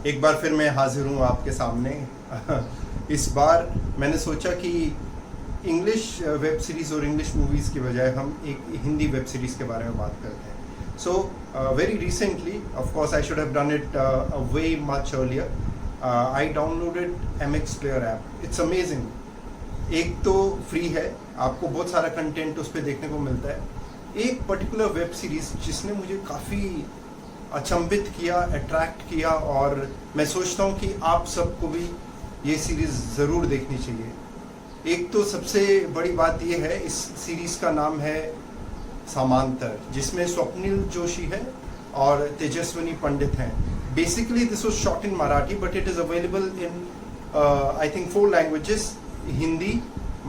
एक बार फिर मैं हाजिर हूँ आपके सामने। इस बार मैंने सोचा कि इंग्लिश वेब सीरीज़ और इंग्लिश मूवीज़ की बजाय हम एक हिंदी वेब सीरीज़ के बारे में बात करते हैं। So very recently, of course I should have done it way much earlier, I downloaded MX Player app. It's amazing. एक तो फ्री है, आपको बहुत सारा कंटेंट उस पर देखने को मिलता है। एक पर्टिकुलर वेब सीरीज़ जिसने मुझे काफ़ी अचंभित किया, अट्रैक्ट किया, और मैं सोचता हूँ कि आप सबको भी ये सीरीज़ ज़रूर देखनी चाहिए। एक तो सबसे बड़ी बात ये है, इस सीरीज़ का नाम है समांतर, जिसमें स्वप्निल जोशी है और तेजस्विनी पंडित हैं। Basically this was shot in Marathi, but it is available in I think 4 languages: Hindi,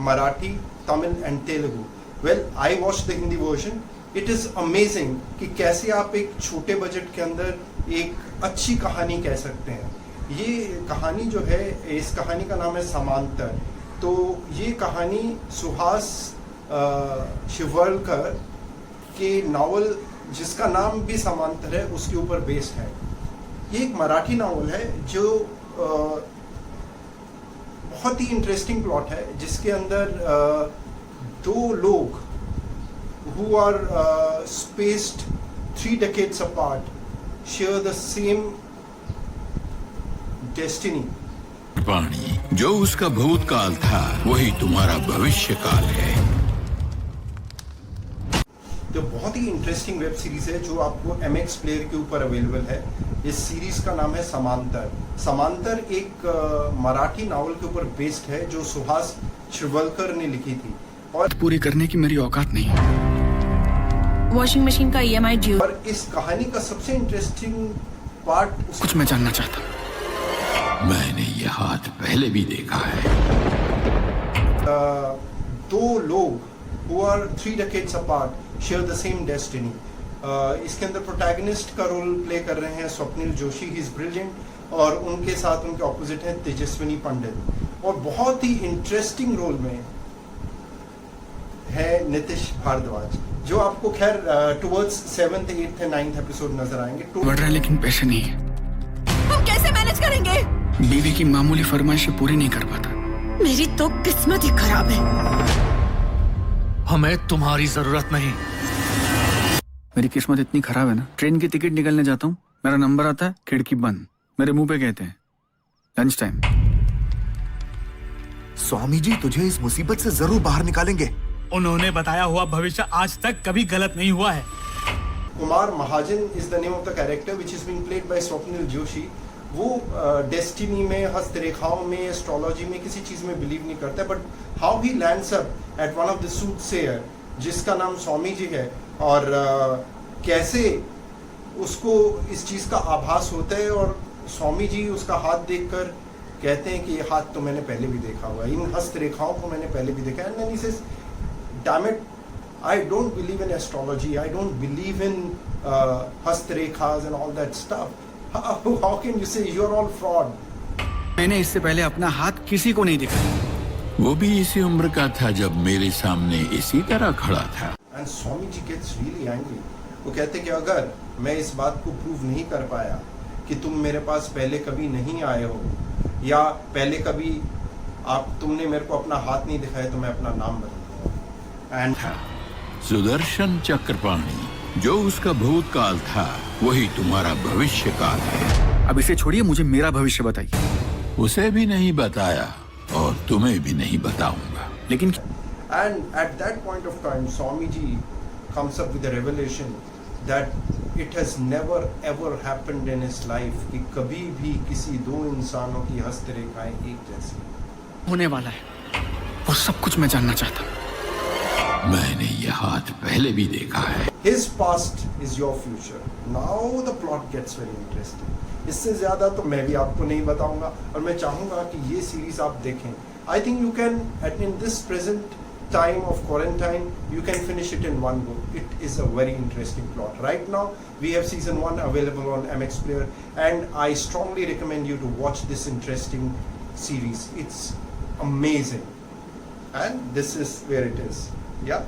Marathi, Tamil and Telugu. Well, I watch the Hindi version. It is amazing कि कैसे आप एक छोटे बजट के अंदर एक अच्छी कहानी कह सकते हैं। ये कहानी जो है, इस कहानी का नाम है समांतर। तो ये कहानी सुहास शिवलकर के नावल, जिसका नाम भी समांतर है, उसके ऊपर बेस्ड है। ये एक मराठी नावल है जो बहुत ही इंटरेस्टिंग प्लॉट है, जिसके अंदर 2 लोग who are spaced 3 decades apart share the same destiny. पानी, जो उसका भूतकाल था वही तुम्हारा भविष्य काल है। तो बहुत ही इंटरेस्टिंग वेब सीरीज है जो आपको MX प्लेयर के ऊपर अवेलेबल है। इस सीरीज का नाम है समांतर। समांतर एक मराठी नावल के ऊपर बेस्ड है जो सुहास शिवलकर ने लिखी थी, और पूरी करने की मेरी औकात नहीं है। वॉशिंग मशीन का EMI ड्यू। और इस कहानी का सबसे इंटरेस्टिंग पार्ट कुछ मैं जानना चाहता हूँ। मैंने ये हाथ पहले भी देखा है। 2 लोग who are 3 decades apart share the same destiny. इसके अंदर प्रोटैगनिस्ट का रोल प्ले कर रहे हैं Swapnil Joshi, he is brilliant, और उनके साथ उनके ऑपोजिट हैं तेजस्विनी पंडित। और बहुत ही इंटरेस्टिंग रोल में है नितिश भारद्वाज, जो आपको खैर towards 7th, 8th and 9th episode नजर आएंगे। बढ़ रहा है लेकिन पैसे नहीं है। हम कैसे मैनेज करेंगे? बीवी की मामूली फरमाइशें पूरी नहीं कर पाता। मेरी तो किस्मत ही खराब है। हमें तुम्हारी जरूरत नहीं। मेरी किस्मत इतनी खराब है ना, ट्रेन की टिकट निकलने जाता हूँ, मेरा नंबर आता है, खिड़की बंद। मेरे मुंह पे कहते हैं लंच टाइम। स्वामी जी तुझे इस मुसीबत से जरूर बाहर निकालेंगे। उन्होंने बताया हुआ भविष्य आज तक कभी गलत नहीं हुआ है। Kumar Mahajan is the name of the character which is being played by Swapnil Joshi. वो डेस्टिनी में, हस्तरेखाओं में, एस्ट्रोलॉजी में, किसी चीज में बिलीव नहीं करता, but how he lands up at one of the soothsayer जिसका नाम स्वामी जी है, और कैसे उसको इस चीज का आभास होता है, और स्वामी जी उसका हाथ देखकर कहते हैं कि ये हाथ तो मैंने पहले भी देखा हुआ है, इन हस्तरेखाओं को मैंने पहले भी देखा है। And then he says, damn it, I don't believe in astrology, I don't believe in hastrekhas and all that stuff. How can you say you're all fraud? मैंने इससे पहले अपना हाथ किसी को नहीं दिखाया। वो भी इसी उम्र का था जब मेरे सामने इसी तरह खड़ा था। And Swami ji gets really angry. वो कहते कि अगर मैं इस बात को प्रूव नहीं कर पाया कि तुम मेरे पास पहले कभी नहीं आए हो, या पहले कभी तुमने मेरे को अपना हाथ नहीं दिखाया, तो मैं अपना नाम बदलूंगा। एंड सुदर्शन चक्रपाणी, जो उसका भूतकाल था वही तुम्हारा भविष्य काल है। अब इसे छोड़िए, मुझे मेरा भविष्य बताइए। उसे भी नहीं बताया और तुम्हें भी नहीं बताऊंगा। लेकिन And at that point of time, Swami Ji comes up with a revelation that it has never ever happened in his life कि कभी भी किसी 2 इंसानों की हस्तरेखाएं एक जैसी होने वाला है, वो सब कुछ मैं जानना चाहता हूँ। मैंने ये हाथ पहले भी देखा है। His past is your future. Now the plot gets very interesting. इससे ज्यादा तो मैं भी आपको नहीं बताऊंगा, और मैं चाहूंगा कि ये सीरीज आप देखें। I think you can, in this present time of quarantine, you can finish it in one go. It is a very interesting plot. Right now, we have season 1 available on MX Player, and I strongly recommend you to watch this interesting series. It's amazing. And this is where it is. Yeah.